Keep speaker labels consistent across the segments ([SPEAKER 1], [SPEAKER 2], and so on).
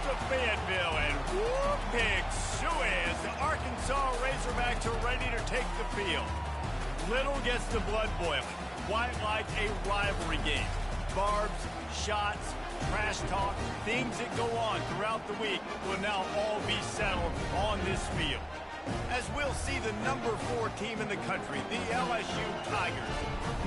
[SPEAKER 1] to Fayetteville, and whoop, big suey as the Arkansas Razorbacks are ready to take the field. Little gets the blood boiling, quite like a rivalry game. Barbs, shots, trash talk, things that go on throughout the week will now all be settled on this field. As we'll see the number 4 team in the country, the LSU Tigers,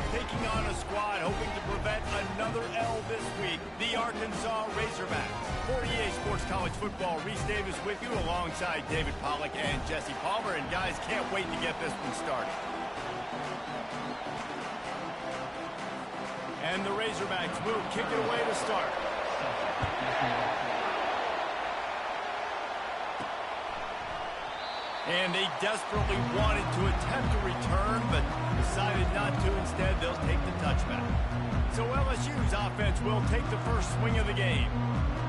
[SPEAKER 1] taking on a squad hoping to prevent another L this week, the Arkansas Razorbacks. For EA Sports College Football, Reese Davis with you alongside David Pollack and Jesse Palmer. And guys, can't wait to get this one started. And the Razorbacks will kick it away to start. And they desperately wanted to attempt a return, but decided not to. Instead, they'll take the touchback. So LSU's offense will take the first swing of the game.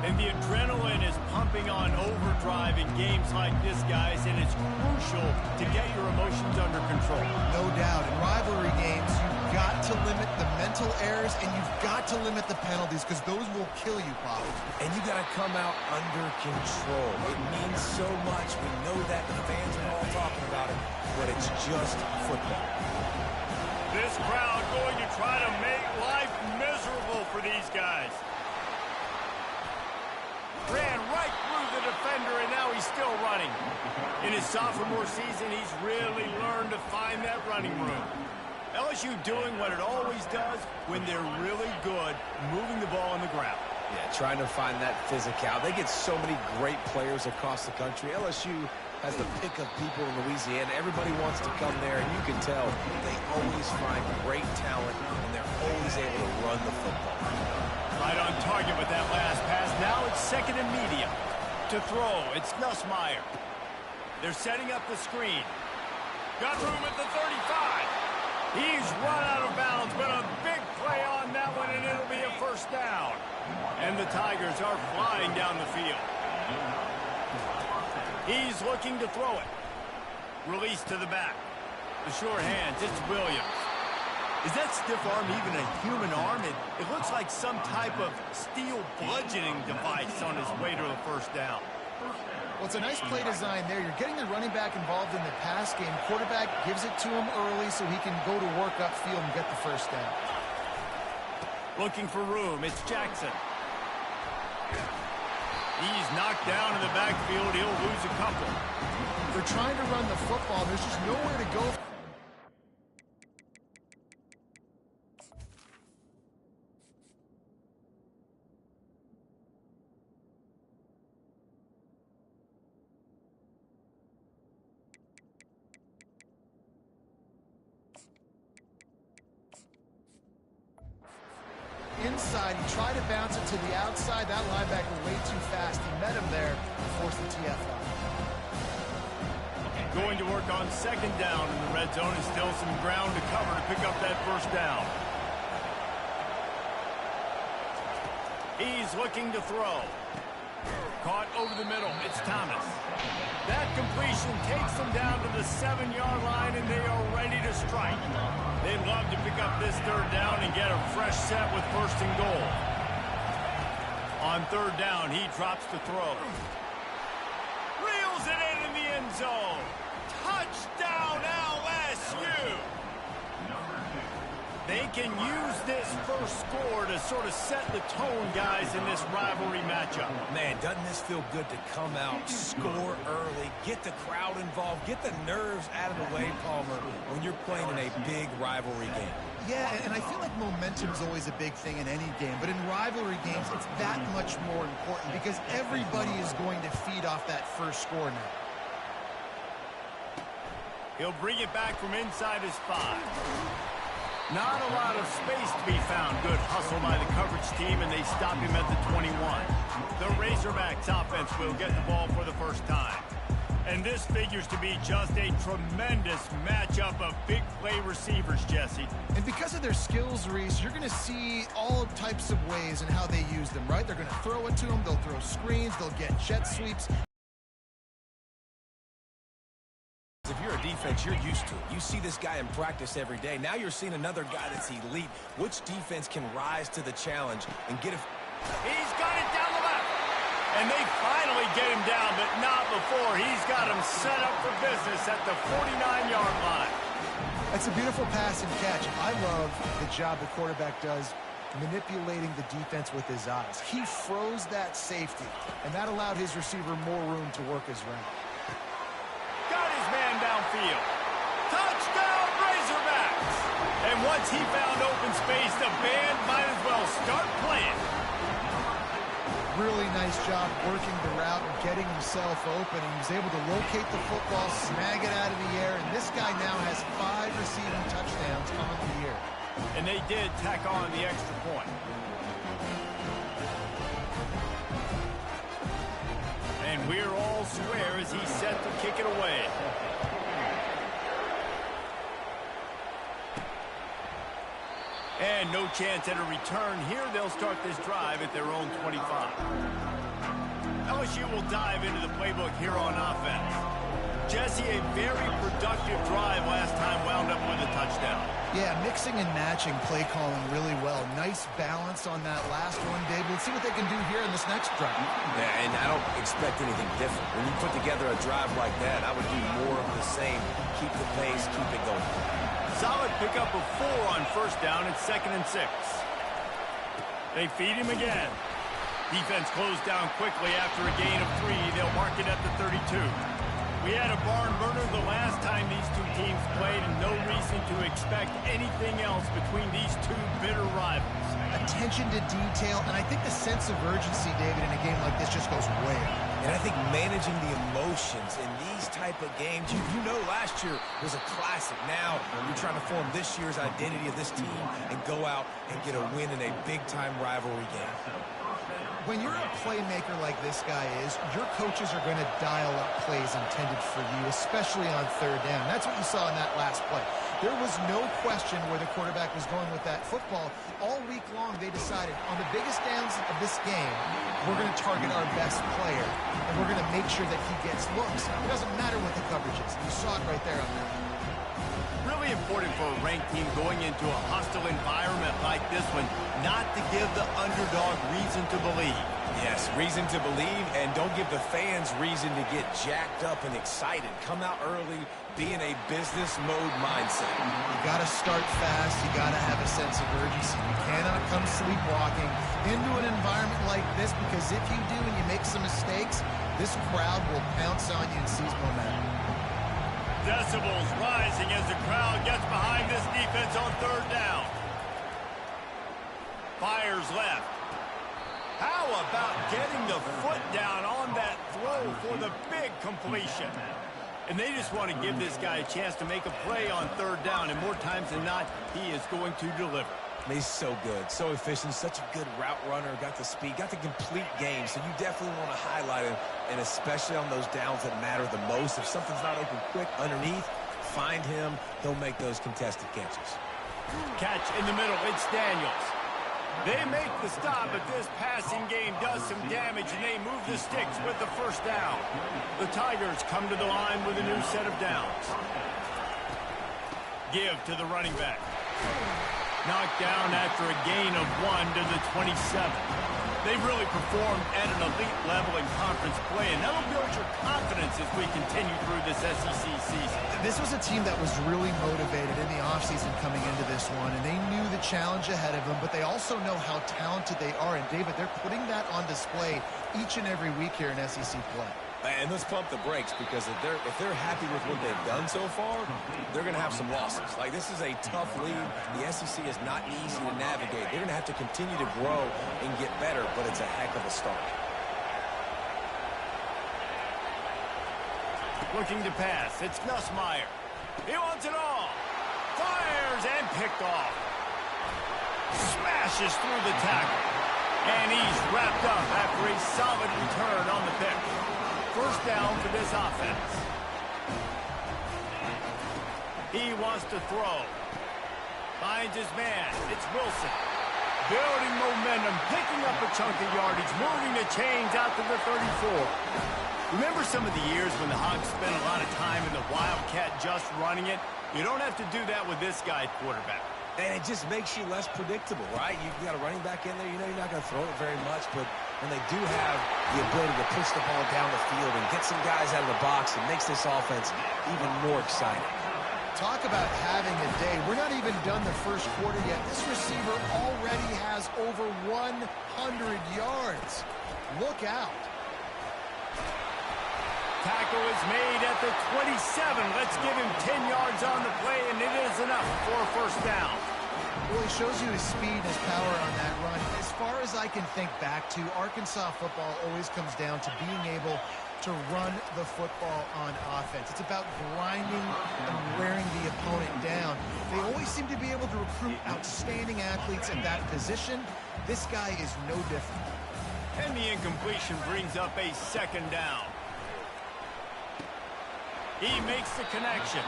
[SPEAKER 1] And the adrenaline is pumping on overdrive in games like this, guys, and it's crucial to get your emotions under control.
[SPEAKER 2] No doubt. In rivalry games, you've got to limit the mental errors, and you've got to limit the penalties, because those will kill you, Pop.
[SPEAKER 3] And you got to come out under control. It means so much. We know that the fans are all talking about it, but it's just football.
[SPEAKER 1] This crowd going to try to make life miserable for these guys. Ran right through the defender, and now he's still running. In his sophomore season, he's really learned to find that running room. LSU doing what it always does when they're really good, moving the ball on the ground.
[SPEAKER 3] Yeah, trying to find that physicality. They get so many great players across the country. LSU has the pick of people in Louisiana. Everybody wants to come there, and you can tell they always find great talent, and they're always able to run the football.
[SPEAKER 1] Right on target with that last pass. Now it's second and medium. To throw, it's Nussmeier. They're setting up the screen. Got room at the 35. He's run out of bounds, but a big play on that one, and it'll be a first down. And the Tigers are flying down the field. He's looking to throw it. Release to the back. The short hands, it's Williams. Is that stiff arm even a human arm? It looks like some type of steel bludgeoning device on his way to the first down.
[SPEAKER 2] Well, it's a nice play design there. You're getting the running back involved in the pass game. Quarterback gives it to him early so he can go to work upfield and get the first down.
[SPEAKER 1] Looking for room. It's Jackson. He's knocked down in the backfield. He'll lose a couple.
[SPEAKER 2] They're trying to run the football. There's just nowhere to go. Inside, he tried to bounce it to the outside. That linebacker way too fast. He met him there and forced the TFL.
[SPEAKER 1] Going to work on second down in the red zone, and still some ground to cover to pick up that first down. He's looking to throw. Caught over the middle. It's Thomas. That completion takes them down to the 7-yard line, and they are ready to strike. They'd love to pick up this third down and get a fresh set with first and goal. On third down, he drops the throw. Reels it in the end zone. Touchdown, LSU! They can use this first score to sort of set the tone, guys, in this rivalry matchup.
[SPEAKER 3] Man, doesn't this feel good to come out, score early, get the crowd involved, get the nerves out of the way, Palmer, when you're playing in a big rivalry game.
[SPEAKER 2] Yeah, and I feel like momentum is always a big thing in any game, but in rivalry games, it's that much more important because everybody is going to feed off that first score now.
[SPEAKER 1] He'll bring it back from inside his 5. Not a lot of space to be found. Good hustle by the coverage team, and they stop him at the 21. The Razorbacks offense will get the ball for the first time. And this figures to be just a tremendous matchup of big play receivers, Jesse.
[SPEAKER 2] And because of their skills, Reese, you're going to see all types of ways in how they use them, right? They're going to throw it to them. They'll throw screens. They'll get jet sweeps.
[SPEAKER 3] If you're a defense, you're used to it. You see this guy in practice every day. Now you're seeing another guy that's elite. Which defense can rise to the challenge and get it?
[SPEAKER 1] He's got it down the left. And they finally get him down, but not before. He's got him set up for business at the 49-yard line.
[SPEAKER 2] That's a beautiful pass and catch. I love the job the quarterback does manipulating the defense with his eyes. He froze that safety, and that allowed his receiver more room to work his route.
[SPEAKER 1] Got his man downfield. Touchdown, Razorbacks! And once he found open space, the band might as well start playing.
[SPEAKER 2] Really nice job working the route and getting himself open. He was able to locate the football, snag it out of the air, and this guy now has 5 receiving touchdowns on the year.
[SPEAKER 1] And they did tack on the extra point. And we're all square as he's set to kick it away. And no chance at a return here. They'll start this drive at their own 25. LSU will dive into the playbook here on offense. Jesse, a very productive drive last time, wound up with a touchdown.
[SPEAKER 2] Yeah, mixing and matching play calling really well. Nice balance on that last one, Dave. Let's see what they can do here in this next drive.
[SPEAKER 3] Yeah, and I don't expect anything different. When you put together a drive like that, I would do more of the same. Keep the pace, keep it going.
[SPEAKER 1] Solid pickup of 4 on first down at 2nd and 6. They feed him again. Defense closed down quickly after a gain of 3. They'll mark it at the 32. We had a barn burner the last time these two teams played, and no reason to expect anything else between these two bitter rivals.
[SPEAKER 2] Attention to detail, and I think the sense of urgency, David, in a game like this just goes way up.
[SPEAKER 3] And I think managing the emotions in these type of games, you know last year was a classic. Now you're trying to form this year's identity of this team and go out and get a win in a big-time rivalry game.
[SPEAKER 2] When you're a playmaker like this guy is, your coaches are going to dial up plays intended for you, especially on third down. That's what you saw in that last play. There was no question where the quarterback was going with that football. All week long, they decided on the biggest downs of this game, we're going to target our best player, and we're going to make sure that he gets looks. It doesn't matter what the coverage is. You saw it right there on that.
[SPEAKER 1] Really important for a ranked team going into a hostile environment like this one, not to give the underdog reason to believe.
[SPEAKER 3] Yes, reason to believe, and don't give the fans reason to get jacked up and excited. Come out early, be in a business mode mindset.
[SPEAKER 2] You got to start fast. You got to have a sense of urgency. You cannot come sleepwalking into an environment like this, because if you do and you make some mistakes, this crowd will pounce on you and seize momentum.
[SPEAKER 1] Decibels rising as the crowd gets behind this defense on third down. Fires left. How about getting the foot down on that throw for the big completion? And they just want to give this guy a chance to make a play on third down, and more times than not, he is going to deliver.
[SPEAKER 3] He's so good, so efficient, such a good route runner, got the speed, got the complete game, so you definitely want to highlight him, and especially on those downs that matter the most. If something's not open quick underneath, find him, he'll make those contested catches.
[SPEAKER 1] Catch in the middle, it's Daniels. They make the stop, but this passing game does some damage, and they move the sticks with the first down. The Tigers come to the line with a new set of downs. Give to the running back. Knocked down after a gain of 1 to the 27. They've really performed at an elite level in conference play, and that'll build your confidence as we continue through this SEC season.
[SPEAKER 2] This was a team that was really motivated in the offseason coming into this one, and they knew the challenge ahead of them, but they also know how talented they are. And, David, they're putting that on display each and every week here in SEC play.
[SPEAKER 3] And let's pump the brakes, because if they're happy with what they've done so far, they're going to have some losses. Like, this is a tough league. The SEC is not easy to navigate. They're going to have to continue to grow and get better, but it's a heck of a start.
[SPEAKER 1] Looking to pass, it's Nussmeier. He wants it all. Fires and picked off. Smashes through the tackle. And he's wrapped up after a solid return on the pick. First down for this offense. He wants to throw. Finds his man. It's Wilson. Building momentum, picking up a chunk of yardage, moving the chains out to the 34. Remember some of the years when the Hogs spent a lot of time in the Wildcat just running it? You don't have to do that with this guy at quarterback.
[SPEAKER 3] And it just makes you less predictable, right? You got a running back in there. You know you're not going to throw it very much, but when they do have the ability to push the ball down the field and get some guys out of the box, it makes this offense even more exciting.
[SPEAKER 2] Talk about having a day. We're not even done the first quarter yet. This receiver already has over 100 yards. Look out.
[SPEAKER 1] Tackle is made at the 27. Let's give him 10 yards on the play, and it is enough for a first down.
[SPEAKER 2] Well, he shows you his speed and his power on that run. As far as I can think back to, Arkansas football always comes down to being able to run the football on offense. It's about grinding and wearing the opponent down. They always seem to be able to recruit outstanding athletes at that position. This guy is no different.
[SPEAKER 1] And the incompletion brings up a second down. He makes the connection.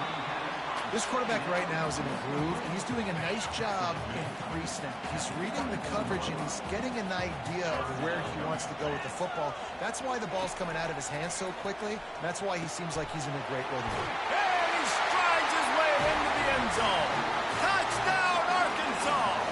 [SPEAKER 2] This quarterback right now is in a groove, and he's doing a nice job in pre-snap. He's reading the coverage, and he's getting an idea of where he wants to go with the football. That's why the ball's coming out of his hands so quickly. That's why he seems like he's in a great rhythm.
[SPEAKER 1] And he strides his way into the end zone. Touchdown, Arkansas!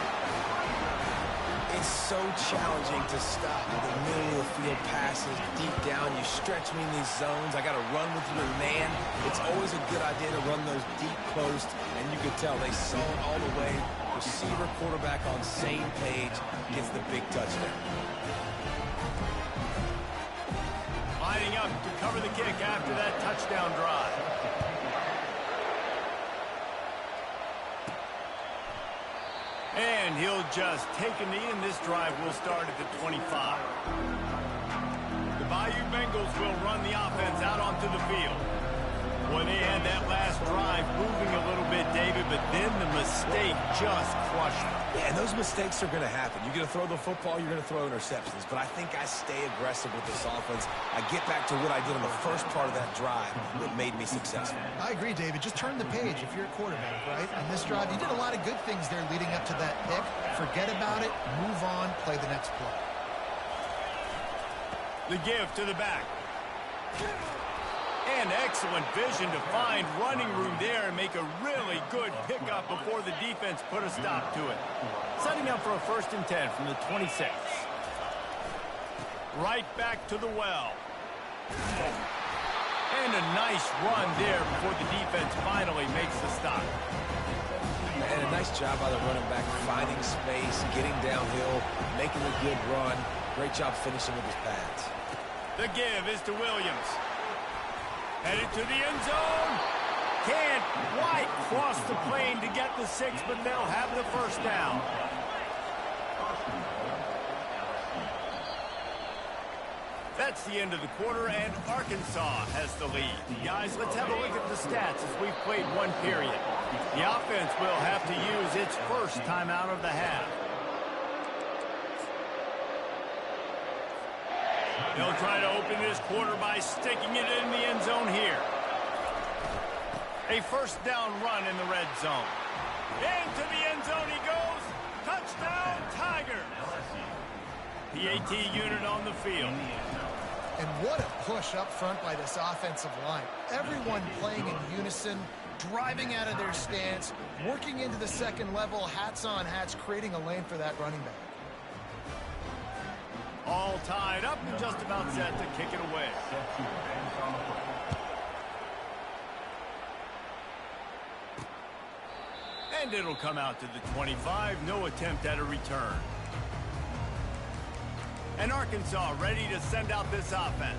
[SPEAKER 3] It's so challenging to stop the middle of the field passes deep down. You stretch me in these zones. I got to run with you in man. It's always a good idea to run those deep posts, and you could tell they saw it all the way. Receiver, quarterback on same page, gets the big touchdown.
[SPEAKER 1] Lining up to cover the kick after that touchdown drive. And he'll just take a knee, and this drive will start at the 25. The Bayou Bengals will run the offense out onto the field. Well, they had that last drive moving a little bit, David, but then the mistake just crushed them.
[SPEAKER 3] Yeah, and those mistakes are going to happen. You're going to throw the football, you're going to throw interceptions. But I think I stay aggressive with this offense. I get back to what I did on the first part of that drive that made me successful.
[SPEAKER 2] I agree, David. Just turn the page if you're a quarterback, right? On this drive, you did a lot of good things there leading up to that pick. Forget about it, move on, play the next play.
[SPEAKER 1] The give to the back. And excellent vision to find running room there and make a really good pickup before the defense put a stop to it. Setting up for a 1st and 10 from the 26. Right back to the well. And a nice run there before the defense finally makes the stop.
[SPEAKER 3] And a nice job by the running back, finding space, getting downhill, making a good run. Great job finishing with his pads.
[SPEAKER 1] The give is to Williams. Headed to the end zone. Can't quite cross the plane to get the 6, but they'll have the first down. That's the end of the quarter, and Arkansas has the lead. Guys, let's have a look at the stats as we've played one period. The offense will have to use its first timeout of the half. They'll try to open this quarter by sticking it in the end zone here. A first down run in the red zone. Into the end zone he goes. Touchdown, Tigers. The AT unit on the field.
[SPEAKER 2] And what a push up front by this offensive line. Everyone playing in unison, driving out of their stance, working into the second level, hats on hats, creating a lane for that running back.
[SPEAKER 1] All tied up and just about set to kick it away. And it'll come out to the 25. No attempt at a return. And Arkansas ready to send out this offense.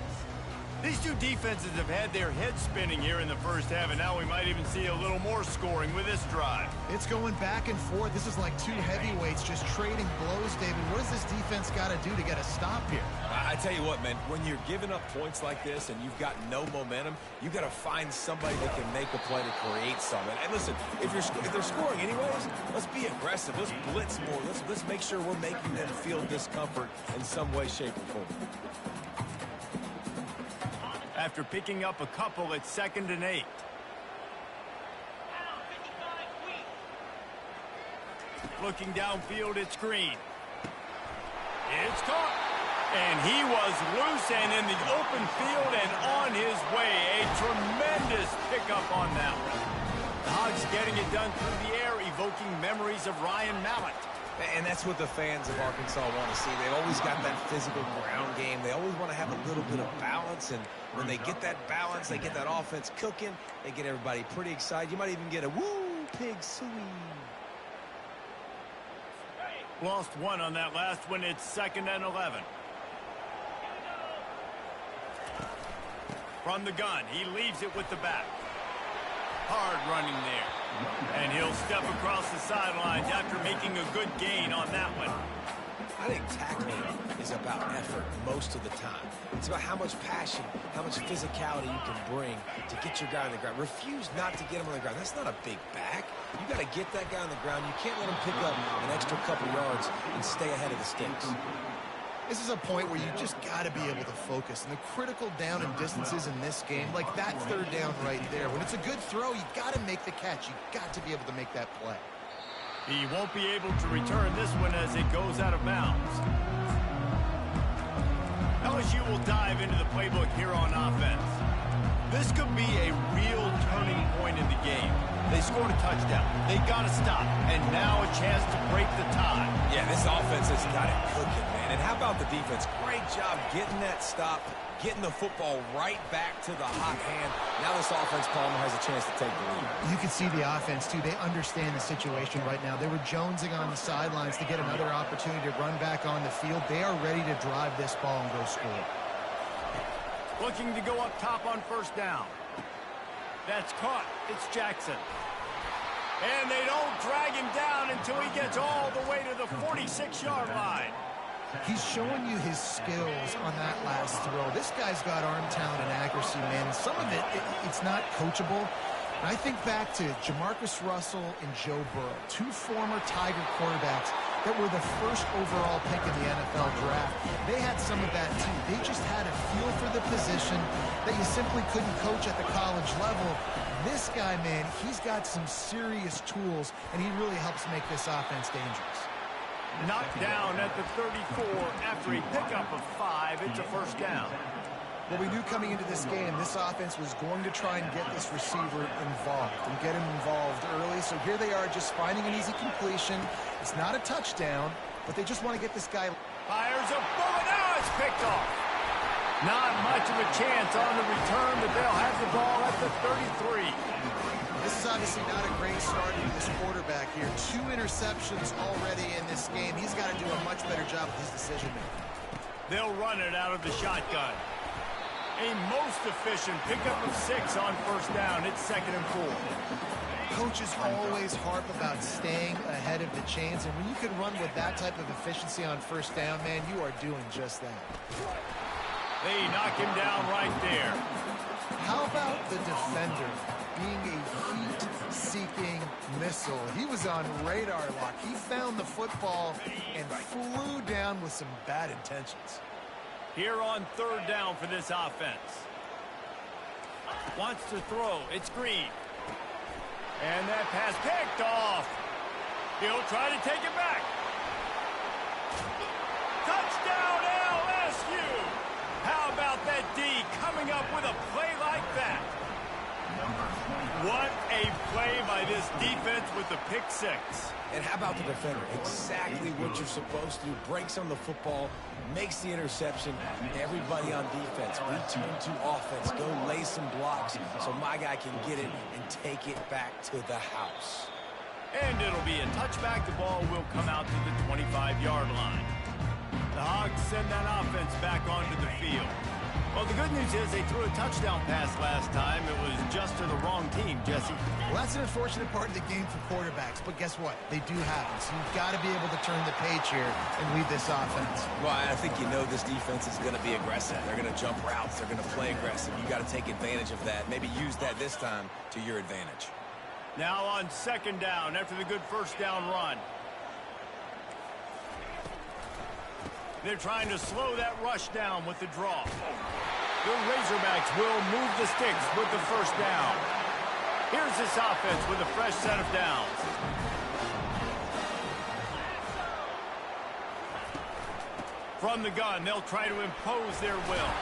[SPEAKER 1] These two defenses have had their heads spinning here in the first half, and now we might even see a little more scoring with this drive.
[SPEAKER 2] It's going back and forth. This is like two heavyweights just trading blows, David. What does this defense got to do to get a stop here?
[SPEAKER 3] I tell you what, man, when you're giving up points like this and you've got no momentum, you got to find somebody that can make a play to create something. And listen, if they're scoring anyways, let's be aggressive. Let's blitz more. Let's make sure we're making them feel discomfort in some way, shape, or form.
[SPEAKER 1] After picking up a couple at 2nd and 8. Looking downfield, it's Green. It's caught. And he was loose and in the open field and on his way. A tremendous pickup on that one. The Hogs getting it done through the air, evoking memories of Ryan Mallett.
[SPEAKER 3] And that's what the fans of Arkansas want to see. They've always got that physical ground game. They always want to have a little bit of balance, and when they get that balance, they get that offense cooking, they get everybody pretty excited. You might even get a woo, pig suey.
[SPEAKER 1] Lost one on that last one. It's 2nd and 11. From the gun, he leaves it with the back. Hard running there. And he'll step across the sidelines after making a good gain on that one.
[SPEAKER 3] I think tackling is about effort most of the time. It's about how much passion, how much physicality you can bring to get your guy on the ground. Refuse not to get him on the ground. That's not a big back. You got to get that guy on the ground. You can't let him pick up an extra couple yards and stay ahead of the sticks.
[SPEAKER 2] This is a point where you just got to be able to focus. And the critical down and distances in this game, like that 3rd down right there, when it's a good throw, you got to make the catch. You got to be able to make that play.
[SPEAKER 1] He won't be able to return this one as it goes out of bounds. LSU will dive into the playbook here on offense. This could be a real turning point in the game. They scored a touchdown. They got to stop. And now a chance to break the tie.
[SPEAKER 3] Yeah, this offense has got it cooking, man. And how about the defense? Great job getting that stop, getting the football right back to the hot hand. Now this offense, Palmer, has a chance to take the lead.
[SPEAKER 2] You can see the offense, too. They understand the situation right now. They were jonesing on the sidelines to get another opportunity to run back on the field. They are ready to drive this ball and go score.
[SPEAKER 1] Looking to go up top on 1st down. That's caught. It's Jackson. And they don't drag him down until he gets all the way to the 46-yard line.
[SPEAKER 2] He's showing you his skills on that last throw. This guy's got arm talent and accuracy, man. And some of it's not coachable. And I think back to Jamarcus Russell and Joe Burrow, 2 former Tiger quarterbacks that were the 1st overall pick in the NFL draft. They had some of that, too. They just had a feel for the position that you simply couldn't coach at the college level. This guy, man, he's got some serious tools, and he really helps make this offense dangerous.
[SPEAKER 1] Knocked down at the 34 after a pickup of 5. It's a 1st down.
[SPEAKER 2] Well, we knew coming into this game, this offense was going to try and get this receiver involved and get him involved early. So here they are just finding an easy completion. It's not a touchdown, but they just want to get this guy.
[SPEAKER 1] Fires a bullet. Now it's picked off. Not much of a chance on the return, but they'll have the ball at the 33.
[SPEAKER 2] This is obviously not a great start to this quarterback here. 2 interceptions already in this game. He's got to do a much better job with his decision-making.
[SPEAKER 1] They'll run it out of the shotgun. A most efficient pickup of 6 on 1st down. It's 2nd and 4.
[SPEAKER 2] Coaches always harp about staying ahead of the chains, and when you can run with that type of efficiency on 1st down, man, you are doing just that.
[SPEAKER 1] They knock him down right there.
[SPEAKER 2] How about the defender being a heat-seeking missile? He was on radar lock. He found the football and flew down with some bad intentions.
[SPEAKER 1] Here on 3rd down for this offense. Wants to throw. It's Green. And that pass picked off. He'll try to take it back. Touchdown LSU. How about that D coming up with a play like that? What a play by this defense with the pick 6.
[SPEAKER 3] And how about the defender? Exactly what you're supposed to do. Breaks on the football, makes the interception. Everybody on defense, return to offense. Go lay some blocks so my guy can get it and take it back to the house.
[SPEAKER 1] And it'll be a touchback. The ball will come out to the 25-yard line. The Hogs send that offense back onto the field. Well, the good news is they threw a touchdown pass last time. It was just to the wrong team, Jesse.
[SPEAKER 2] Well, that's an unfortunate part of the game for quarterbacks, but guess what? They do happen, so you've got to be able to turn the page here and lead this offense.
[SPEAKER 3] Well, I think you know this defense is going to be aggressive. They're going to jump routes. They're going to play aggressive. You got to take advantage of that. Maybe use that this time to your advantage.
[SPEAKER 1] Now on 2nd down after the good 1st down run. They're trying to slow that rush down with the draw. The Razorbacks will move the sticks with the 1st down. Here's this offense with a fresh set of downs. From the gun, they'll try to impose their will.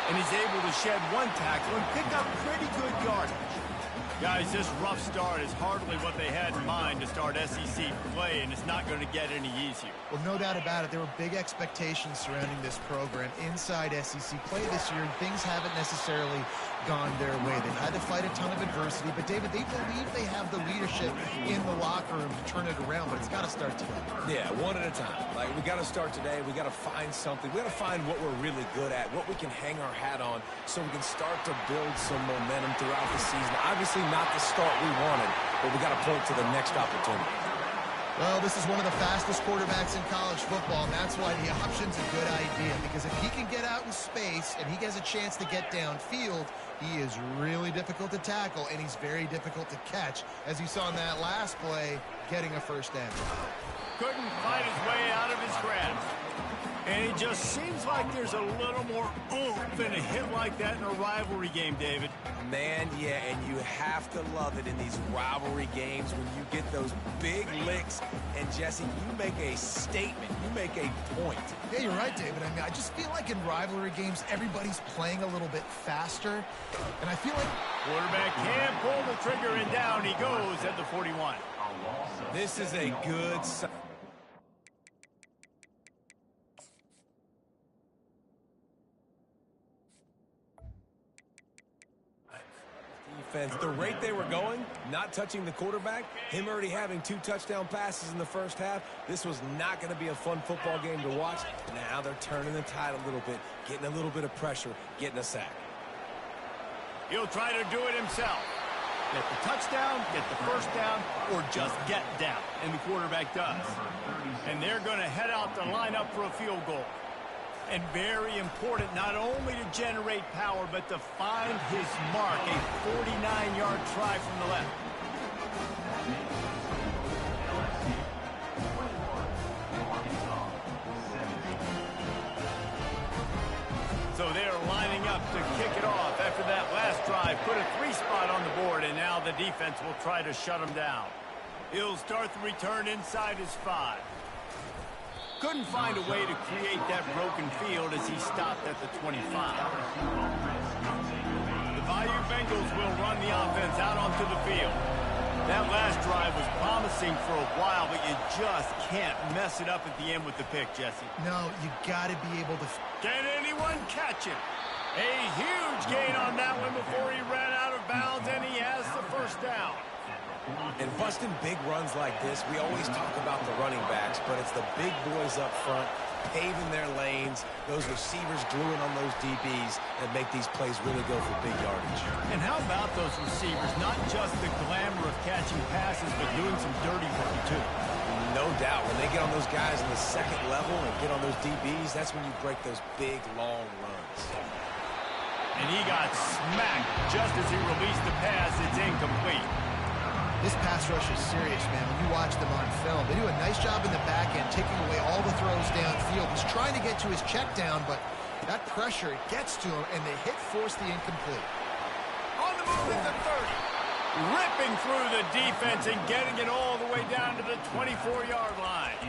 [SPEAKER 1] And he's able to shed 1 tackle and pick up pretty good yardage. Guys, this rough start is hardly what they had in mind to start SEC play, and it's not going to get any easier.
[SPEAKER 2] Well, no doubt about it. There were big expectations surrounding this program inside SEC play this year, and things haven't necessarily gone their way. They've had to fight a ton of adversity, but, David, they believe they have the leadership in the locker room to turn it around, but it's got to start today.
[SPEAKER 3] Yeah, one at a time. Like, we got to start today. We got to find something. We got to find what we're really good at, what we can hang our hat on, so we can start to build some momentum throughout the season. Obviously, not the start we wanted, but we got to point to the next opportunity.
[SPEAKER 2] Well, this is one of the fastest quarterbacks in college football, and that's why the option's a good idea, because if he can get out in space and he gets a chance to get downfield, he is really difficult to tackle, and he's very difficult to catch, as you saw in that last play, getting a first down.
[SPEAKER 1] Couldn't fight his way out of his grasp. And it just seems like there's a little more oomph in a hit like that in a rivalry game, David.
[SPEAKER 3] Man, yeah, and you have to love it in these rivalry games when you get those big licks. And, Jesse, you make a statement. You make a point.
[SPEAKER 2] Yeah, you're right, David. I mean, I just feel like in rivalry games, everybody's playing a little bit faster. And I feel like
[SPEAKER 1] quarterback can pull the trigger, and down he goes at the 41.
[SPEAKER 3] This is a good sign. The rate they were going, not touching the quarterback, him already having 2 touchdown passes in the first half, this was not going to be a fun football game to watch. Now they're turning the tide a little bit, getting a little bit of pressure, getting a sack.
[SPEAKER 1] He'll try to do it himself. Get the touchdown, get the first down, or just get down. And the quarterback does. And they're going to head out to line up for a field goal. And very important, not only to generate power, but to find his mark, a 49-yard try from the left. So they're lining up to kick it off after that last drive. Put a 3-spot on the board, and now the defense will try to shut him down. He'll start the return inside his 5. Couldn't find a way to create that broken field as he stopped at the 25. The Bayou Bengals will run the offense out onto the field. That last drive was promising for a while, but you just can't mess it up at the end with the pick, Jesse.
[SPEAKER 2] No, you got to be able to...
[SPEAKER 1] Can anyone catch him? A huge gain on that one before he ran out of bounds, and he has the first down.
[SPEAKER 3] And busting big runs like this, we always talk about the running backs, but it's the big boys up front, paving their lanes, those receivers gluing on those DBs that make these plays really go for big yardage.
[SPEAKER 1] And how about those receivers? Not just the glamour of catching passes, but doing some dirty work, too.
[SPEAKER 3] No doubt. When they get on those guys in the second level and get on those DBs, that's when you break those big, long runs.
[SPEAKER 1] And he got smacked just as he released the pass. It's incomplete.
[SPEAKER 2] This pass rush is serious, man. When you watch them on film, they do a nice job in the back end, taking away all the throws downfield. He's trying to get to his check down, but that pressure, it gets to him, and the hit forced the incomplete.
[SPEAKER 1] On the move at the 30. Ripping through the defense and getting it all the way down to the 24-yard line.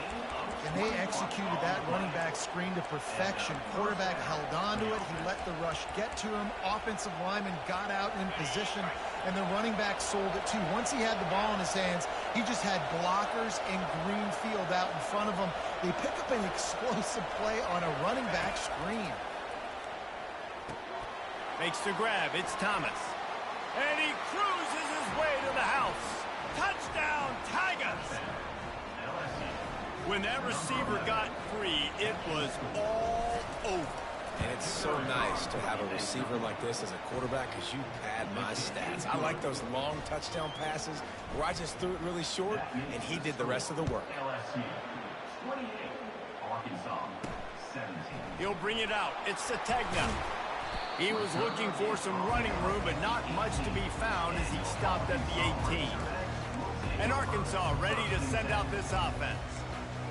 [SPEAKER 2] And they executed that running back screen to perfection. Quarterback held on to it. He let the rush get to him. Offensive lineman got out in position, and the running back sold it too. Once he had the ball in his hands, he just had blockers and green field out in front of him. They pick up an explosive play on a running back screen.
[SPEAKER 1] Makes the grab. It's Thomas. And he cruises his way to the house. Touchdown, Tigers! When that receiver got free, it was all over.
[SPEAKER 3] And it's so nice to have a receiver like this as a quarterback because you pad my stats. I like those long touchdown passes where I just threw it really short and he did the rest of the work.
[SPEAKER 1] He'll bring it out. It's Sategna. He was looking for some running room, but not much to be found as he stopped at the 18. And Arkansas ready to send out this offense.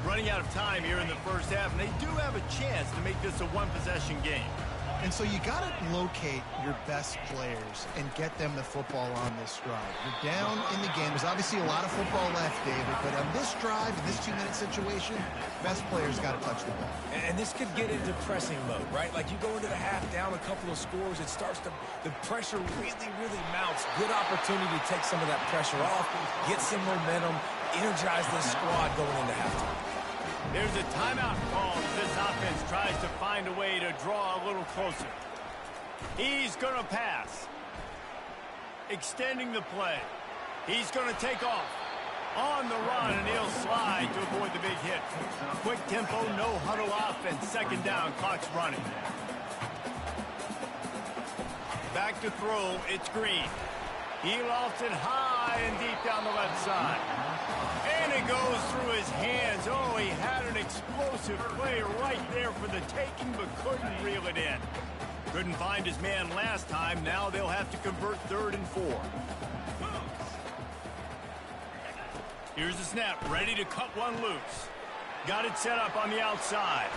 [SPEAKER 1] Running out of time here in the first half, and they do have a chance to make this a one-possession game.
[SPEAKER 2] And so you got to locate your best players and get them the football on this drive. You're down in the game. There's obviously a lot of football left, David, but on this drive, in this 2-minute situation, best players got to touch the ball.
[SPEAKER 3] And this could get into pressing mode, right? Like you go into the half down a couple of scores, it starts to, the pressure really, really mounts. good opportunity to take some of that pressure off, get some momentum, energize this squad going into halftime.
[SPEAKER 1] There's a timeout call as this offense tries to find a way to draw a little closer. He's going to pass. Extending the play. He's going to take off. On the run, and he'll slide to avoid the big hit. Quick tempo, no huddle offense. Second down, clock's running. Back to throw, it's Green. He lost it high and deep down the left side. And it goes through his hands. Oh, he had an explosive play right there for the taking, but couldn't reel it in. Couldn't find his man last time. Now they'll have to convert 3rd and 4. Here's the snap, ready to cut one loose. Got it set up on the outside.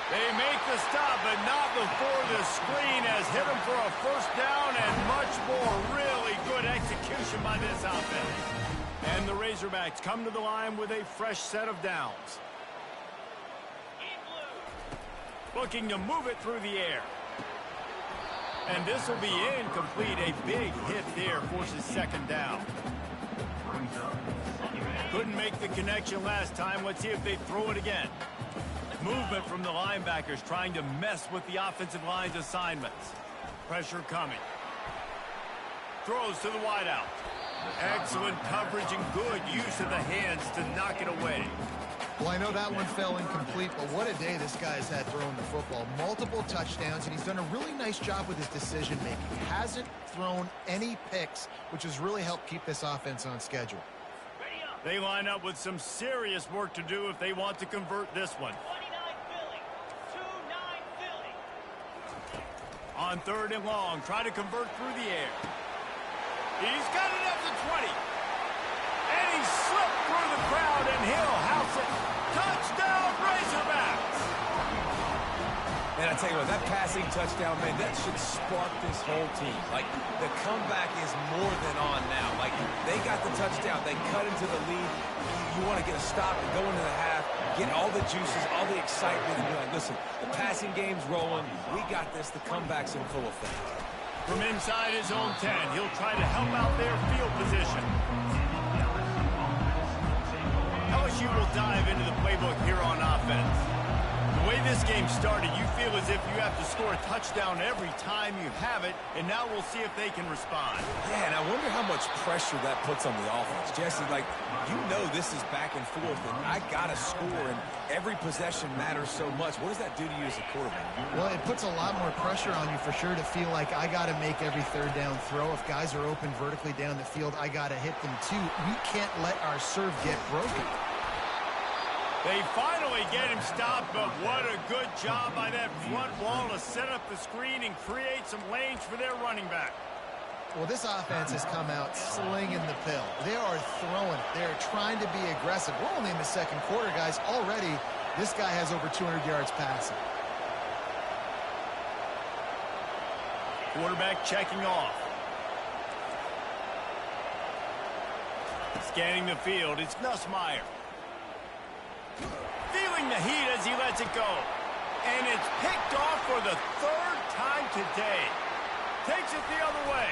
[SPEAKER 1] They make the stop, but not before the screen has hit him for a first down and much more. Really good execution by this offense. And the Razorbacks come to the line with a fresh set of downs. Looking to move it through the air. And this will be incomplete. A big hit there forces second down. Couldn't make the connection last time. Let's see if they throw it again. Movement from the linebackers trying to mess with the offensive line's assignments. Pressure coming. Throws to the wideout. Excellent coverage and good use of the hands to knock it away.
[SPEAKER 2] Well, I know that one fell incomplete, but what a day this guy's had throwing the football. Multiple touchdowns, and he's done a really nice job with his decision-making. Hasn't thrown any picks, which has really helped keep this offense on schedule.
[SPEAKER 1] They line up with some serious work to do if they want to convert this one.
[SPEAKER 4] 29 Philly.
[SPEAKER 1] On 3rd and long, try to convert through the air. He's got it up to 20. And he slipped through the crowd, and he'll house it. Touchdown, Razorbacks!
[SPEAKER 3] And I tell you what, that passing touchdown, man, that should spark this whole team. Like, the comeback is more than on now. Like, they got the touchdown. They cut into the lead. You want to get a stop and go into the half, get all the juices, all the excitement, and be like, listen, the passing game's rolling. We got this. The comeback's in full effect.
[SPEAKER 1] From inside his own 10, he'll try to help out their field position. LSU will dive into the playbook here on offense. The way this game started, you feel as if you have to score a touchdown every time you have it, and now we'll see if they can respond.
[SPEAKER 3] Yeah, and I wonder how much pressure that puts on the offense. Jesse, like, you know this is back and forth, and I got to score, and every possession matters so much. What does that do to you as a quarterback?
[SPEAKER 2] Well, it puts a lot more pressure on you for sure to feel like I got to make every 3rd down throw. If guys are open vertically down the field, I got to hit them too. We can't let our serve get broken.
[SPEAKER 1] They finally get him stopped, but what a good job by that front wall to set up the screen and create some lanes for their running back.
[SPEAKER 2] Well, this offense has come out slinging the pill. They are throwing it. They're trying to be aggressive. We're only in the 2nd quarter, guys. Already, this guy has over 200 yards passing.
[SPEAKER 1] Quarterback checking off. Scanning the field, it's Nussmeier. Feeling the heat as he lets it go. And it's picked off for the 3rd time today. Takes it the other way.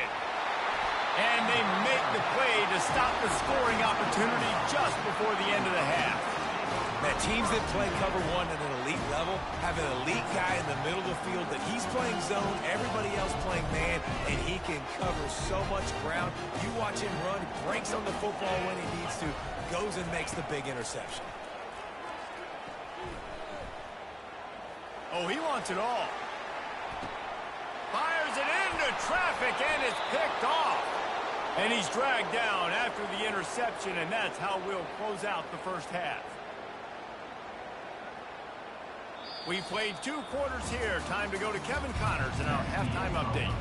[SPEAKER 1] And they make the play to stop the scoring opportunity just before the end of the half.
[SPEAKER 3] Man, teams that play cover 1 at an elite level have an elite guy in the middle of the field that he's playing zone, everybody else playing man, and he can cover so much ground. You watch him run, breaks on the football when he needs to, goes and makes the big interception.
[SPEAKER 1] Oh, he wants it all. Fires it into traffic, and it's picked off. And he's dragged down after the interception, and that's how we'll close out the first half. We played 2 quarters here. Time to go to Kevin Connors in our halftime update.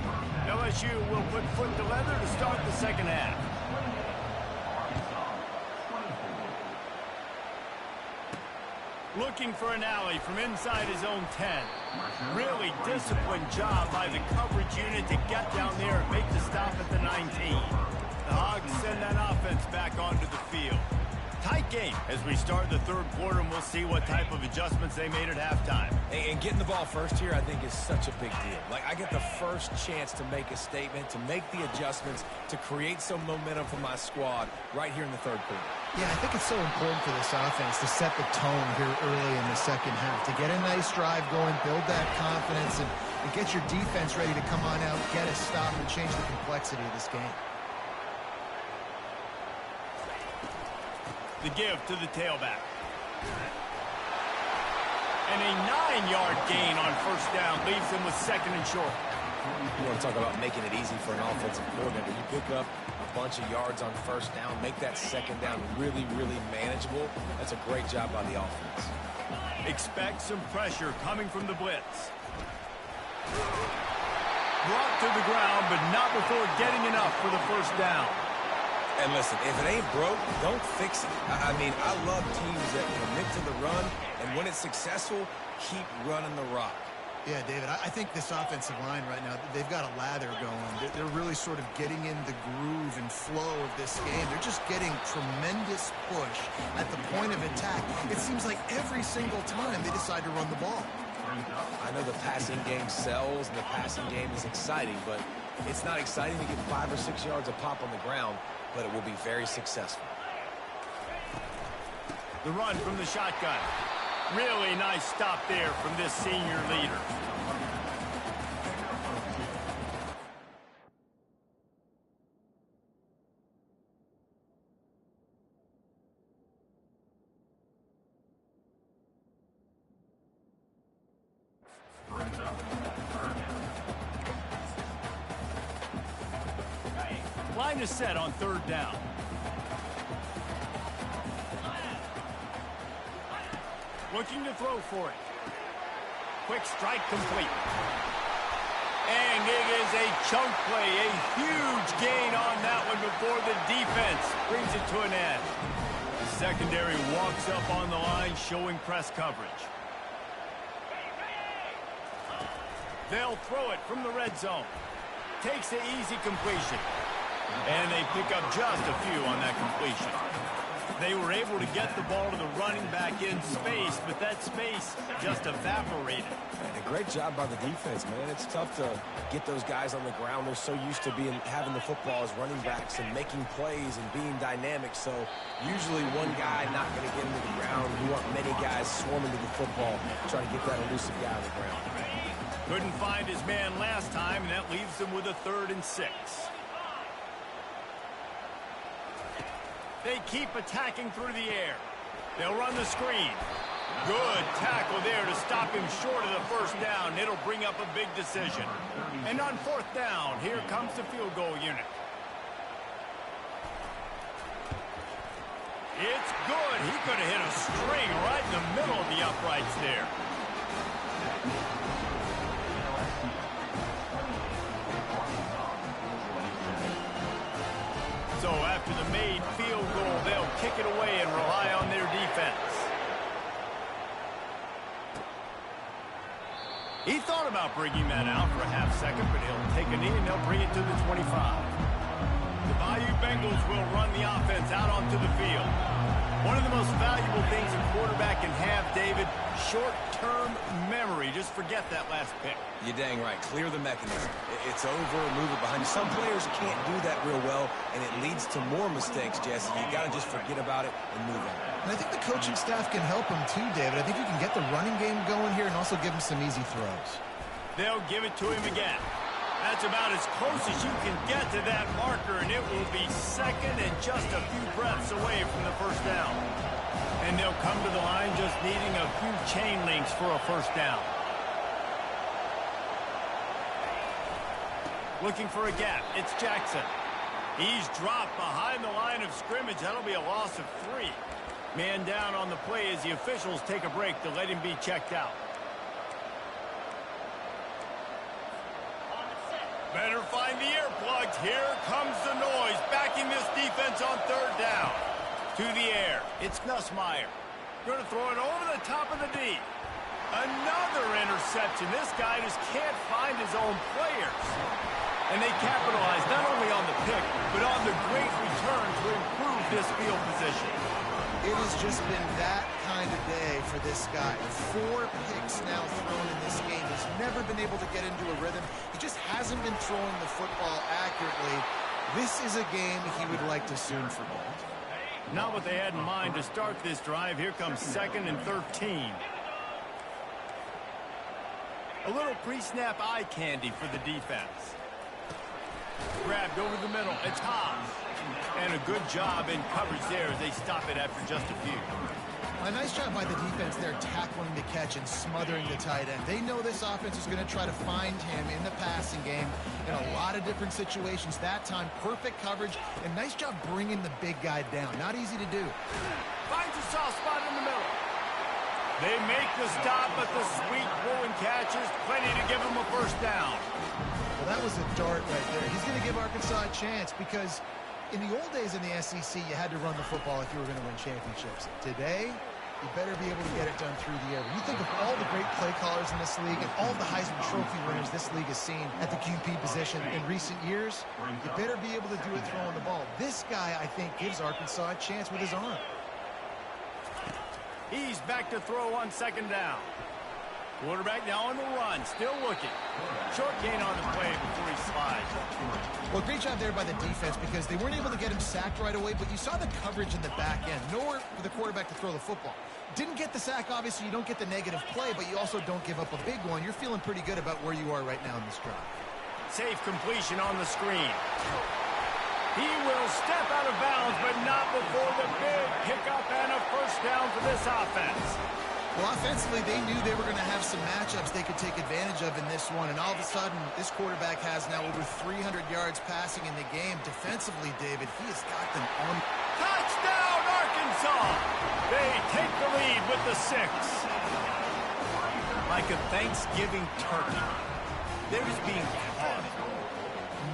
[SPEAKER 1] LSU will put foot to leather to start the 2nd half. Looking for an alley from inside his own 10. Really disciplined job by the coverage unit to get down there and make the stop at the 19. The Hogs send that offense back onto the field. Tight game as we start the third quarter, and we'll see what type of adjustments they made at halftime.
[SPEAKER 3] And getting the ball first here, I think, is such a big deal. Like, I get the first chance to make a statement, to make the adjustments, to create some momentum for my squad right here in the third quarter.
[SPEAKER 2] Yeah, I think it's so important for this offense to set the tone here early in the second half, to get a nice drive going, build that confidence, and get your defense ready to come on out, get a stop, and change the complexity of this game.
[SPEAKER 1] The give to the tailback. And a 9-yard gain on first down leaves them with second and short.
[SPEAKER 3] You want to talk about making it easy for an offensive coordinator. You pick up a bunch of yards on first down, make that second down really, really manageable. That's a great job by the offense.
[SPEAKER 1] Expect some pressure coming from the blitz. Brought to the ground, but not before getting enough for the first down.
[SPEAKER 3] And listen, if it ain't broke, don't fix it. I mean, I love teams that commit to the run, and when it's successful, keep running the rock.
[SPEAKER 2] Yeah, David, I think this offensive line right now, they've got a lather going. They're really sort of getting in the groove and flow of this game. They're just getting tremendous push at the point of attack. It seems like every single time they decide to run the ball.
[SPEAKER 3] I know the passing game sells, and the passing game is exciting, but it's not exciting to get 5 or 6 yards a pop on the ground, but it will be very successful.
[SPEAKER 1] The run from the shotgun. Really nice stop there from this senior leader. Line is set on third down. Looking to throw for it. Quick strike complete. And it is a chunk play, a huge gain on that one before the defense brings it to an end. The secondary walks up on the line, showing press coverage. They'll throw it from the red zone. Takes the easy completion. And they pick up just a few on that completion. They were able to get the ball to the running back in space, but that space just evaporated.
[SPEAKER 3] And a great job by the defense, man. It's tough to get those guys on the ground. They're so used to having the football as running backs and making plays and being dynamic. So usually one guy not going to get into the ground. You want many guys swarming to the football, trying to get that elusive guy on the ground.
[SPEAKER 1] Couldn't find his man last time, and that leaves them with a 3rd and 6. They keep attacking through the air. They'll run the screen. Good tackle there to stop him short of the first down. It'll bring up a big decision. And on 4th down, here comes the field goal unit. It's good. He could have hit a string right in the middle of the uprights there. So after the made field goal, they'll kick it away and rely on their defense. He thought about bringing that out for a half second, but he'll take a knee and they'll bring it to the 25. The Bayou Bengals will run the offense out onto the field. One of the most valuable things a quarterback can have, David, short-term memory. Just forget that last pick.
[SPEAKER 3] You're dang right. Clear the mechanism. It's over, move it behind you. Some players can't do that real well, and it leads to more mistakes, Jesse. You got to just forget about it and move on.
[SPEAKER 2] And I think the coaching staff can help him too, David. I think you can get the running game going here and also give him some easy throws.
[SPEAKER 1] They'll give it to him again. That's about as close as you can get to that marker, and it will be second and just a few breaths away from the first down. And they'll come to the line just needing a few chain links for a first down. Looking for a gap. It's Jackson. He's dropped behind the line of scrimmage. That'll be a loss of 3. Man down on the play as the officials take a break to let him be checked out. Better find the earplugs. Here comes the noise, backing this defense on 3rd down. To the air, it's Nussmeier. Going to throw it over the top of the D. Another interception. This guy just can't find his own players. And they capitalize not only on the pick, but on the great return to improve this field position.
[SPEAKER 2] It has just been that kind of day for this guy. 4 picks now thrown in this game. He's never been able to get into a rhythm. He just hasn't been throwing the football accurately. This is a game he would like to soon forget.
[SPEAKER 1] Not what they had in mind to start this drive. Here comes 2nd and 13. A little pre-snap eye candy for the defense. Grabbed over the middle. It's Hobbs. And a good job in coverage there as they stop it after just a few.
[SPEAKER 2] A nice job by the defense there tackling the catch and smothering the tight end. They know this offense is going to try to find him in the passing game in a lot of different situations. That time, perfect coverage and nice job bringing the big guy down. Not easy to do.
[SPEAKER 1] Finds a soft spot in the middle. They make the stop, but the sweet throw and catch is plenty to give them a first down.
[SPEAKER 2] Well, that was a dart right there. He's going to give Arkansas a chance because in the old days in the SEC, you had to run the football if you were going to win championships. Today, you better be able to get it done through the air. When you think of all the great play callers in this league and all the Heisman Trophy winners this league has seen at the QB position in recent years, you better be able to do it throwing the ball. This guy, I think, gives Arkansas a chance with his arm.
[SPEAKER 1] He's back to throw on 2nd down. Quarterback now on the run, still looking. Short gain on the play before he slides.
[SPEAKER 2] Well, great job there by the defense because they weren't able to get him sacked right away, but you saw the coverage in the back end. Nowhere for the quarterback to throw the football. Didn't get the sack, obviously you don't get the negative play, but you also don't give up a big one. You're feeling pretty good about where you are right now in this drive.
[SPEAKER 1] Safe completion on the screen. He will step out of bounds, but not before the big pickup and a first down for this offense.
[SPEAKER 2] Well, offensively, they knew they were going to have some matchups they could take advantage of in this one, and all of a sudden, this quarterback has now over 300 yards passing in the game. Defensively, David, he has got them on.
[SPEAKER 1] Touchdown, Arkansas! They take the lead with the 6. Like a Thanksgiving turkey, they're just being caught.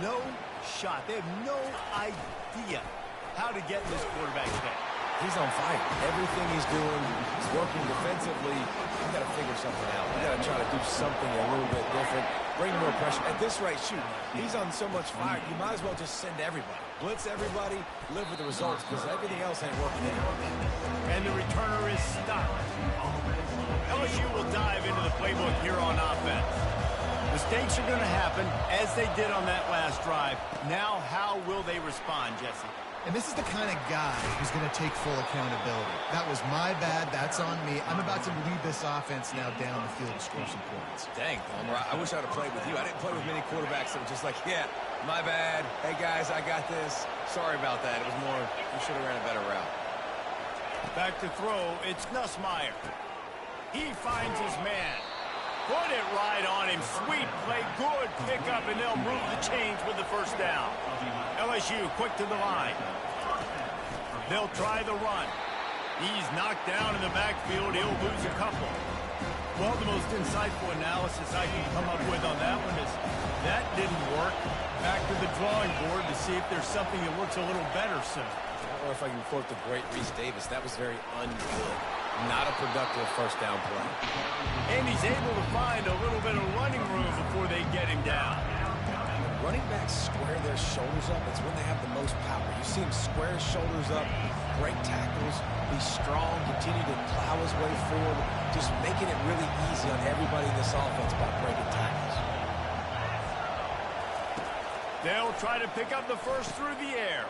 [SPEAKER 1] No shot. They have no idea how to get in this quarterback's head.
[SPEAKER 3] He's on fire. Everything he's doing, he's working defensively. We've got to figure something out. We've got to try to do something a little bit different, bring more pressure. At this rate, shoot, he's on so much fire, you might as well just send everybody. Blitz everybody, live with the results, because everything else ain't working out.
[SPEAKER 1] And the returner is stopped. LSU will dive into the playbook here on offense. Mistakes are going to happen, as they did on that last drive. Now, how will they respond, Jesse?
[SPEAKER 2] And this is the kind of guy who's going to take full accountability. That was my bad. That's on me. I'm about to lead this offense now down the field and score some points.
[SPEAKER 3] Dang, Palmer, I wish I would have played with you. I didn't play with many quarterbacks that were just like, yeah, my bad. Hey, guys, I got this. Sorry about that. It was more, you should have ran a better route.
[SPEAKER 1] Back to throw, it's Nussmeier. He finds his man. Put it right on him. Sweet play, good pickup, and they'll move the chains with the first down. LSU quick to the line. They'll try the run. He's knocked down in the backfield. He'll lose a couple. Well, the most insightful analysis I can come up with on that one is that didn't work. Back to the drawing board to see if there's something that works a little better soon.
[SPEAKER 3] Or if I can quote the great Reese Davis, that was very ungood. Not a productive first down play.
[SPEAKER 1] And he's able to find a little bit of running room before they get him down.
[SPEAKER 3] Running backs square their shoulders up. It's when they have the most power. You see him square his shoulders up, break tackles, be strong, continue to plow his way forward, just making it really easy on everybody in this offense by breaking tackles.
[SPEAKER 1] They'll try to pick up the first through the air.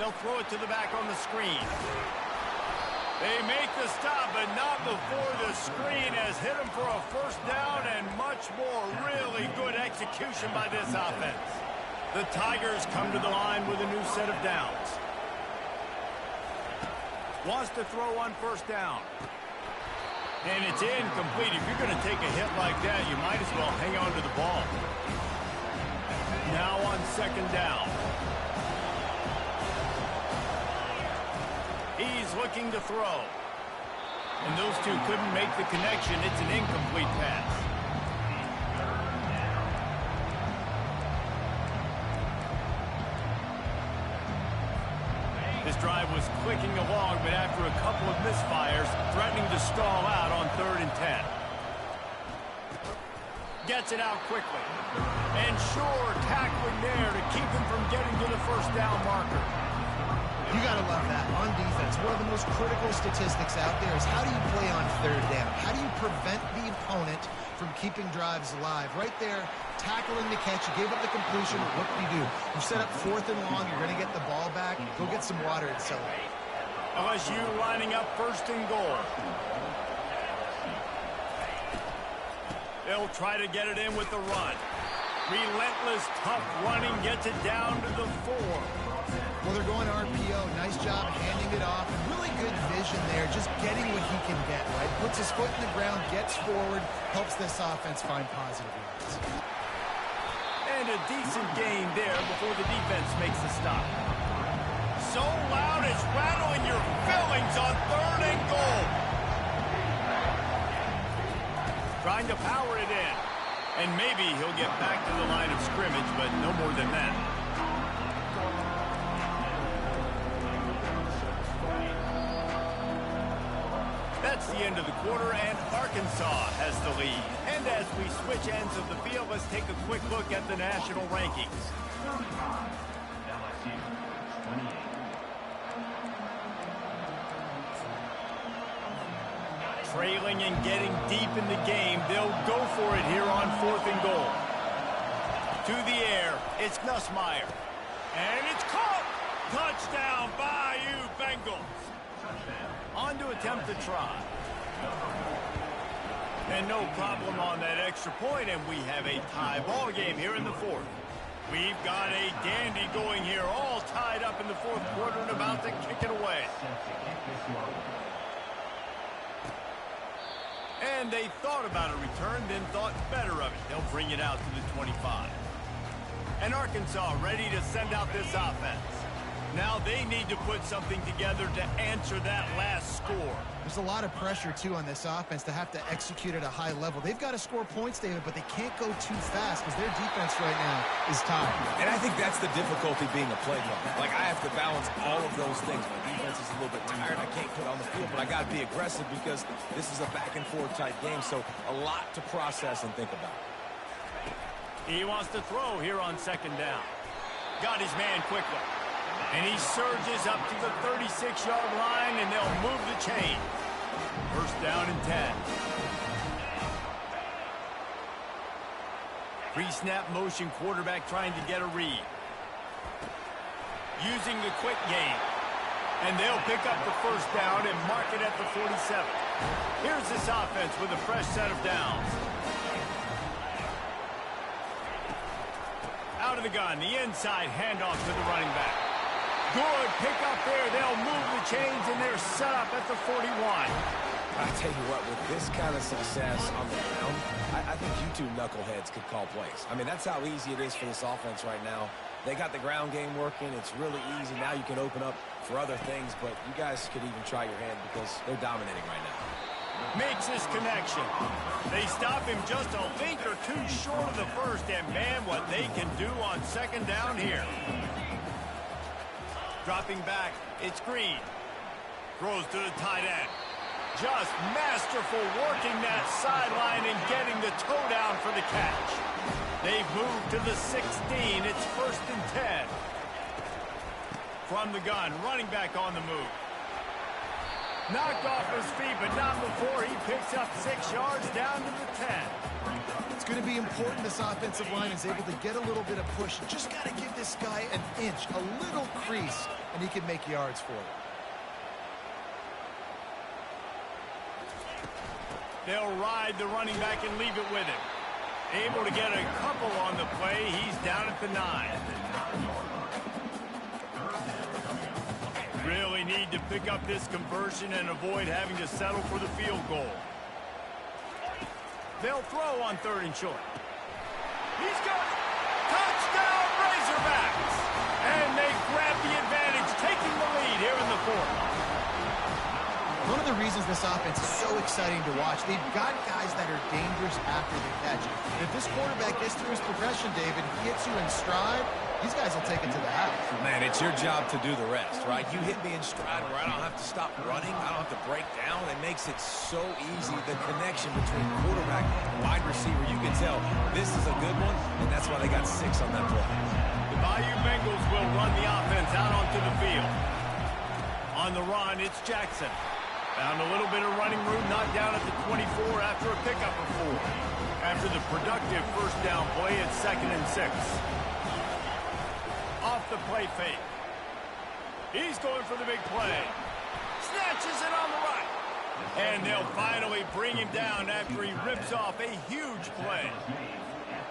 [SPEAKER 1] They'll throw it to the back on the screen. They make the stop, but not before the screen has hit them for a first down and much more. Really good execution by this offense. The Tigers come to the line with a new set of downs. Wants to throw on first down. And it's incomplete. If you're going to take a hit like that, you might as well hang on to the ball. Now on 2nd down. He's looking to throw. And those two couldn't make the connection. It's an incomplete pass. This drive was clicking along, but after a couple of misfires, threatening to stall out on 3rd and 10. Gets it out quickly. And sure tackling there to keep him from getting to the first down marker.
[SPEAKER 2] You got to love that. On defense, one of the most critical statistics out there is how do you play on third down? How do you prevent the opponent from keeping drives alive? Right there, tackling the catch. You gave up the completion. What do? You set up 4th and long. You're going to get the ball back. Go get some water and celebrate.
[SPEAKER 1] LSU lining up 1st and goal. They'll try to get it in with the run. Relentless, tough running gets it down to the 4.
[SPEAKER 2] Well, they're going RPO. Nice job handing it off. And really good vision there, just getting what he can get, right? Puts his foot in the ground, gets forward, helps this offense find positive yards.
[SPEAKER 1] And a decent gain there before the defense makes a stop. So loud it's rattling your fillings on 3rd and goal. Trying to power it in. And maybe he'll get back to the line of scrimmage, but no more than that. That's the end of the quarter, and Arkansas has the lead. And as we switch ends of the field, let's take a quick look at the national rankings. Trailing and getting deep in the game, they'll go for it here on 4th and goal. To the air, it's Nussmeier. And it's caught! Touchdown, Bayou Bengals. On to attempt the try. And no problem on that extra point, and we have a tie ball game here in the 4th. We've got a dandy going here, all tied up in the 4th quarter and about to kick it away. And they thought about a return, then thought better of it. They'll bring it out to the 25. And Arkansas ready to send out this offense. Now they need to put something together to answer that last score.
[SPEAKER 2] There's a lot of pressure, too, on this offense to have to execute at a high level. They've got to score points, David, but they can't go too fast because their defense right now is tired.
[SPEAKER 3] And I think that's the difficulty being a play caller. Like, I have to balance all of those things. My defense is a little bit tired. I can't put on the field, but I got to be aggressive because this is a back-and-forth type game, so a lot to process and think about.
[SPEAKER 1] He wants to throw here on 2nd down. Got his man quickly. And he surges up to the 36-yard line, and they'll move the chain. 1st down and 10. Pre-snap motion quarterback trying to get a read. Using the quick game. And they'll pick up the 1st down and mark it at the 47. Here's this offense with a fresh set of downs. Out of the gun, the inside handoff to the running back. Good pick up there. They'll move the chains, and they're set up at the 41.
[SPEAKER 3] I tell you what, with this kind of success on the ground, I think you two knuckleheads could call plays. I mean, that's how easy it is for this offense right now. They got the ground game working. It's really easy. Now you can open up for other things, but you guys could even try your hand because they're dominating right now.
[SPEAKER 1] Makes his connection. They stop him just a link or two short of the 1st, and man, what they can do on 2nd down here. Dropping back, it's Green. Throws to the tight end. Just masterful working that sideline and getting the toe down for the catch. They've moved to the 16. It's 1st and 10. From the gun, running back on the move. Knocked off his feet, but not before he picks up 6 yards down to the 10.
[SPEAKER 2] It's going to be important this offensive line is able to get a little bit of push. Just got to give this guy an inch, a little crease, and he can make yards for it.
[SPEAKER 1] They'll ride the running back and leave it with him. Able to get a couple on the play. He's down at the 9. Really need to pick up this conversion and avoid having to settle for the field goal. They'll throw on 3rd and short. He's got it. Touchdown, Razorbacks! And they grab the advantage, taking the lead here in the 4th.
[SPEAKER 2] One of the reasons this offense is so exciting to watch, they've got guys that are dangerous after the catch. If this quarterback gets through his progression, David, he hits you in stride, these guys will take it to the house.
[SPEAKER 3] Man, it's your job to do the rest, right? You hit me in stride where I don't have to stop running. I don't have to break down. It makes it so easy. The connection between quarterback and wide receiver, you can tell this is a good one, and that's why they got 6 on that play.
[SPEAKER 1] The Bayou Bengals will run the offense out onto the field. On the run, it's Jackson. Found a little bit of running room, knocked down at the 24 after a pickup of 4. After the productive first down play, it's 2nd and 6. Off the play fake. He's going for the big play. Snatches it on the right. And they'll finally bring him down after he rips off a huge play.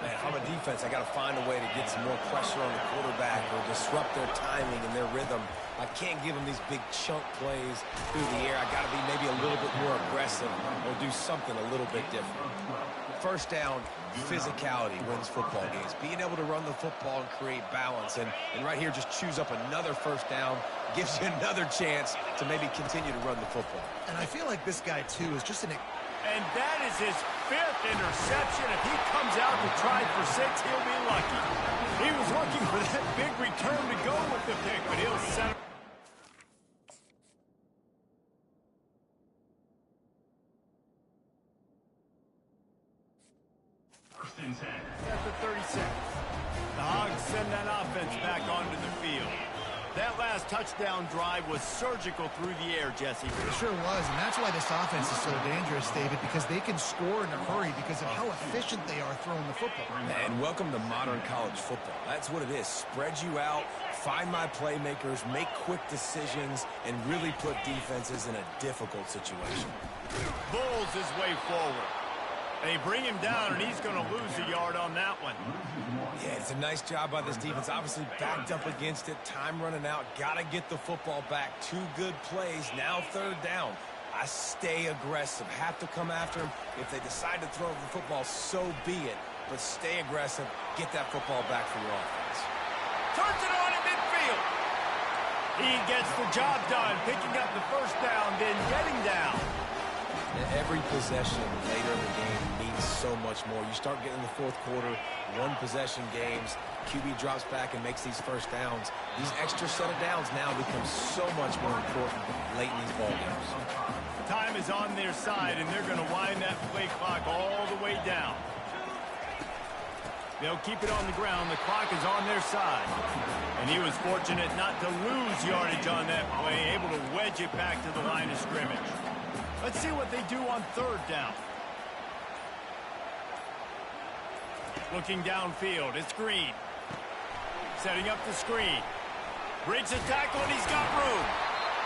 [SPEAKER 3] Man, if I'm a defense, I got to find a way to get some more pressure on the quarterback or disrupt their timing and their rhythm. I can't give them these big chunk plays through the air. I got to be maybe a little bit more aggressive or do something a little bit different. First down, physicality wins football games. Being able to run the football and create balance. And right here, just choose up another first down, gives you another chance to maybe continue to run the football.
[SPEAKER 2] And I feel like this guy, too, is just an...
[SPEAKER 1] And that is his 5th interception. If he comes out to try for 6, he'll be lucky. He was looking for that big return to go with the pick, but he'll center. At the 36. The Hogs send that offense back onto the field. That last touchdown drive was surgical through the air, Jesse.
[SPEAKER 2] It sure was, and that's why this offense is so dangerous, David, because they can score in a hurry because of how efficient they are throwing the football.
[SPEAKER 3] And welcome to modern college football. That's what it is. Spread you out, find my playmakers, make quick decisions, and really put defenses in a difficult situation.
[SPEAKER 1] Bulls his way forward. They bring him down, and he's going to lose a yard on that one.
[SPEAKER 3] Yeah, it's a nice job by this defense. Obviously backed up against it. Time running out. Got to get the football back. 2 good plays. Now 3rd down. I stay aggressive. Have to come after him. If they decide to throw the football, so be it. But stay aggressive. Get that football back for your offense.
[SPEAKER 1] Turns it on in midfield. He gets the job done, picking up the first down, then getting down.
[SPEAKER 3] Every possession later in the game means so much more. You start getting the 4th quarter, 1-possession games, QB drops back and makes these first downs. These extra set of downs now become so much more important late in these ball games.
[SPEAKER 1] Time is on their side, and they're going to wind that play clock all the way down. They'll keep it on the ground. The clock is on their side. And he was fortunate not to lose yardage on that play, able to wedge it back to the line of scrimmage. Let's see what they do on 3rd down. Looking downfield, it's Green. Setting up the screen. Breaks a tackle, and he's got room.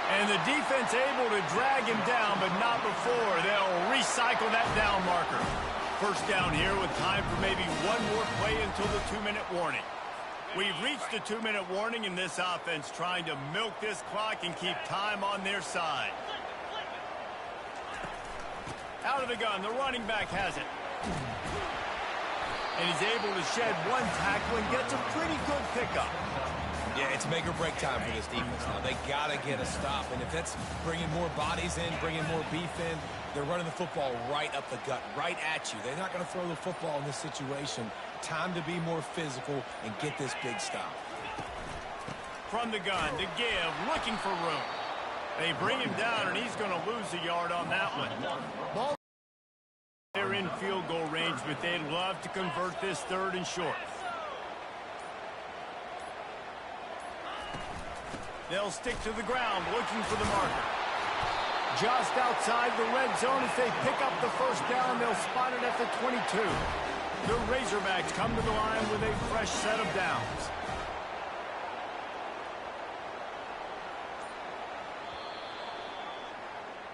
[SPEAKER 1] And the defense able to drag him down, but not before. They'll recycle that down marker. First down here with time for maybe one more play until the 2-minute warning. We've reached the 2-minute warning in this offense, trying to milk this clock and keep time on their side. Out of the gun, the running back has it. And he's able to shed 1 tackle and gets a pretty good pickup.
[SPEAKER 3] Yeah, it's make or break time for this defense now. They got to get a stop. And if that's bringing more bodies in, bringing more beef in, they're running the football right up the gut, right at you. They're not going to throw the football in this situation. Time to be more physical and get this big stop.
[SPEAKER 1] From the gun to give, looking for room. They bring him down, and he's going to lose a yard on that one. Ball. They're in field goal range, but they'd love to convert this 3rd and short. They'll stick to the ground, looking for the marker. Just outside the red zone as they pick up the first down. They'll spot it at the 22. The Razorbacks come to the line with a fresh set of downs.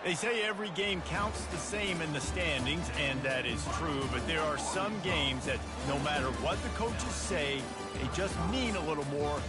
[SPEAKER 1] They say every game counts the same in the standings, and that is true, but there are some games that no matter what the coaches say, they just mean a little more